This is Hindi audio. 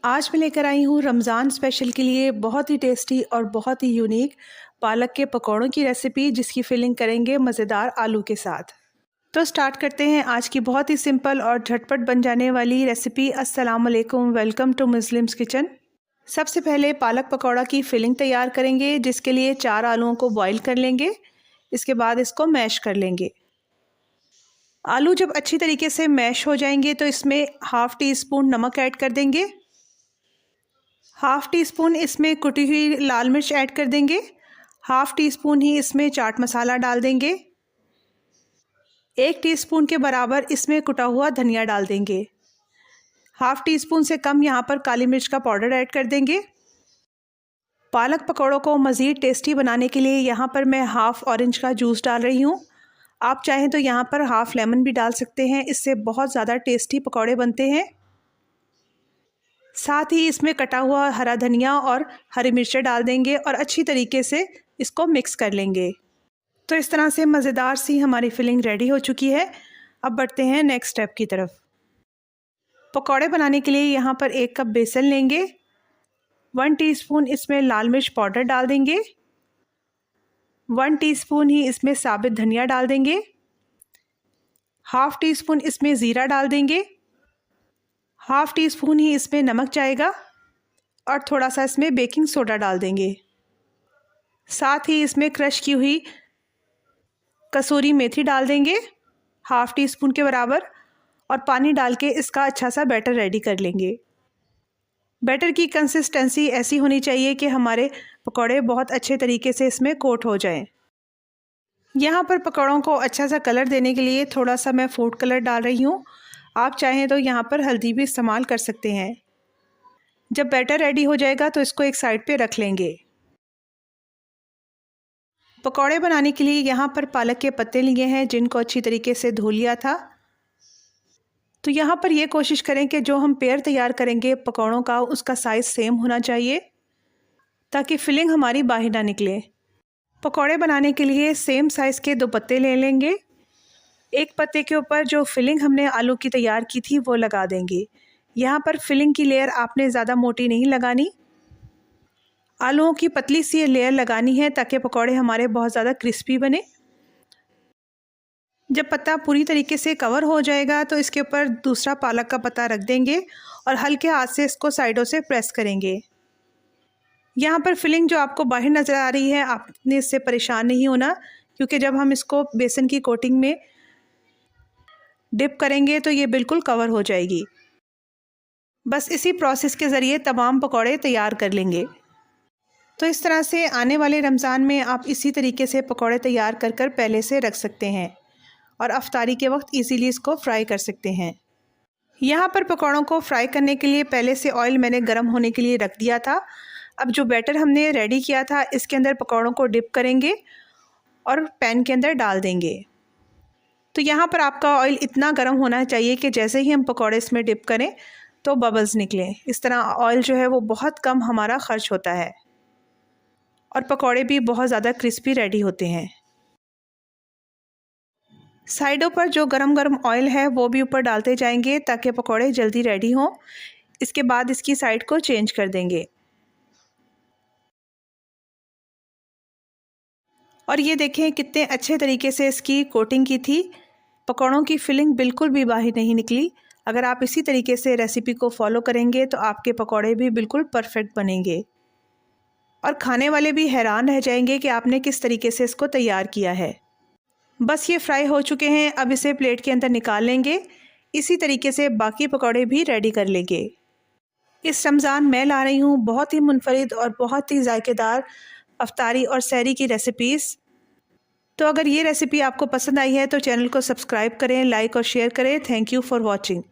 आज मैं लेकर आई हूँ रमज़ान स्पेशल के लिए बहुत ही टेस्टी और बहुत ही यूनिक पालक के पकौड़ों की रेसिपी, जिसकी फिलिंग करेंगे मज़ेदार आलू के साथ। तो स्टार्ट करते हैं आज की बहुत ही सिंपल और झटपट बन जाने वाली रेसिपी। अस्सलाम वालेकुम, वेलकम टू मुस्लिम्स किचन। सबसे पहले पालक पकौड़ा की फिलिंग तैयार करेंगे, जिसके लिए 4 आलूओं को बॉईल कर लेंगे। इसके बाद इसको मैश कर लेंगे। आलू जब अच्छी तरीके से मैश हो जाएंगे तो इसमें हाफ़ टी स्पून नमक ऐड कर देंगे। हाफ़ टी स्पून इसमें कुटी हुई लाल मिर्च ऐड कर देंगे। हाफ़ टी स्पून ही इसमें चाट मसाला डाल देंगे। 1 टीस्पून के बराबर इसमें कुटा हुआ धनिया डाल देंगे। हाफ़ टी स्पून से कम यहाँ पर काली मिर्च का पाउडर ऐड कर देंगे। पालक पकौड़ों को मज़ीद टेस्टी बनाने के लिए यहाँ पर मैं हाफ़ ऑरेंज का जूस डाल रही हूँ। आप चाहें तो यहाँ पर हाफ़ लेमन भी डाल सकते हैं, इससे बहुत ज़्यादा टेस्टी पकौड़े बनते हैं। साथ ही इसमें कटा हुआ हरा धनिया और हरी मिर्चें डाल देंगे और अच्छी तरीके से इसको मिक्स कर लेंगे। तो इस तरह से मज़ेदार सी हमारी फिलिंग रेडी हो चुकी है। अब बढ़ते हैं नेक्स्ट स्टेप की तरफ। पकौड़े बनाने के लिए यहाँ पर 1 कप बेसन लेंगे। 1 टीस्पून इसमें लाल मिर्च पाउडर डाल देंगे। 1 टीस्पून ही इसमें साबित धनिया डाल देंगे। हाफ़ टी स्पून इसमें ज़ीरा डाल देंगे। हाफ़ टी स्पून ही इसमें नमक जाएगा और थोड़ा सा इसमें बेकिंग सोडा डाल देंगे। साथ ही इसमें क्रश की हुई कसूरी मेथी डाल देंगे, हाफ़ टी स्पून के बराबर, और पानी डाल के इसका अच्छा सा बैटर रेडी कर लेंगे। बैटर की कंसिस्टेंसी ऐसी होनी चाहिए कि हमारे पकौड़े बहुत अच्छे तरीके से इसमें कोट हो जाएं। यहाँ पर पकौड़ों को अच्छा सा कलर देने के लिए थोड़ा सा मैं फूड कलर डाल रही हूँ। आप चाहें तो यहाँ पर हल्दी भी इस्तेमाल कर सकते हैं। जब बैटर रेडी हो जाएगा तो इसको एक साइड पे रख लेंगे। पकौड़े बनाने के लिए यहाँ पर पालक के पत्ते लिए हैं, जिनको अच्छी तरीके से धो लिया था। तो यहाँ पर ये कोशिश करें कि जो हम पेयर तैयार करेंगे पकौड़ों का, उसका साइज़ सेम होना चाहिए, ताकि फिलिंग हमारी बाहर ना निकले। पकौड़े बनाने के लिए सेम साइज़ के 2 पत्ते ले लेंगे। एक पत्ते के ऊपर जो फिलिंग हमने आलू की तैयार की थी वो लगा देंगे। यहाँ पर फिलिंग की लेयर आपने ज़्यादा मोटी नहीं लगानी, आलूओं की पतली सी लेयर लगानी है, ताकि पकौड़े हमारे बहुत ज़्यादा क्रिस्पी बने। जब पत्ता पूरी तरीके से कवर हो जाएगा तो इसके ऊपर दूसरा पालक का पत्ता रख देंगे और हल्के हाथ से इसको साइडों से प्रेस करेंगे। यहाँ पर फिलिंग जो आपको बाहर नज़र आ रही है, आपने इससे परेशान नहीं होना, क्योंकि जब हम इसको बेसन की कोटिंग में डिप करेंगे तो ये बिल्कुल कवर हो जाएगी। बस इसी प्रोसेस के ज़रिए तमाम पकौड़े तैयार कर लेंगे। तो इस तरह से आने वाले रमज़ान में आप इसी तरीके से पकौड़े तैयार कर कर पहले से रख सकते हैं और अफ्तारी के वक्त इजीली इसको फ्राई कर सकते हैं। यहाँ पर पकौड़ों को फ्राई करने के लिए पहले से ऑयल मैंने गर्म होने के लिए रख दिया था। अब जो बैटर हमने रेडी किया था, इसके अंदर पकौड़ों को डिप करेंगे और पैन के अंदर डाल देंगे। तो यहाँ पर आपका ऑयल इतना गर्म होना चाहिए कि जैसे ही हम पकौड़े इसमें डिप करें तो बबल्स निकलें। इस तरह ऑयल जो है वो बहुत कम हमारा खर्च होता है और पकौड़े भी बहुत ज़्यादा क्रिस्पी रेडी होते हैं। साइडों पर जो गरम गरम ऑयल है वो भी ऊपर डालते जाएंगे, ताकि पकौड़े जल्दी रेडी हों। इसके बाद इसकी साइड को चेंज कर देंगे। और ये देखें कितने अच्छे तरीके से इसकी कोटिंग की थी। पकौड़ों की फिलिंग बिल्कुल भी बाहर नहीं निकली। अगर आप इसी तरीके से रेसिपी को फॉलो करेंगे तो आपके पकौड़े भी बिल्कुल परफेक्ट बनेंगे और खाने वाले भी हैरान रह जाएंगे कि आपने किस तरीके से इसको तैयार किया है। बस ये फ्राई हो चुके हैं, अब इसे प्लेट के अंदर निकाल लेंगे। इसी तरीके से बाकी पकौड़े भी रेडी कर लेंगे। इस रमज़ान मैं ला रही हूँ बहुत ही मुनफरिद और बहुत ही जायकेदार अफ्तारी और सहरी की रेसिपीज़। तो अगर ये रेसिपी आपको पसंद आई है तो चैनल को सब्सक्राइब करें, लाइक और शेयर करें। Thank you for watching.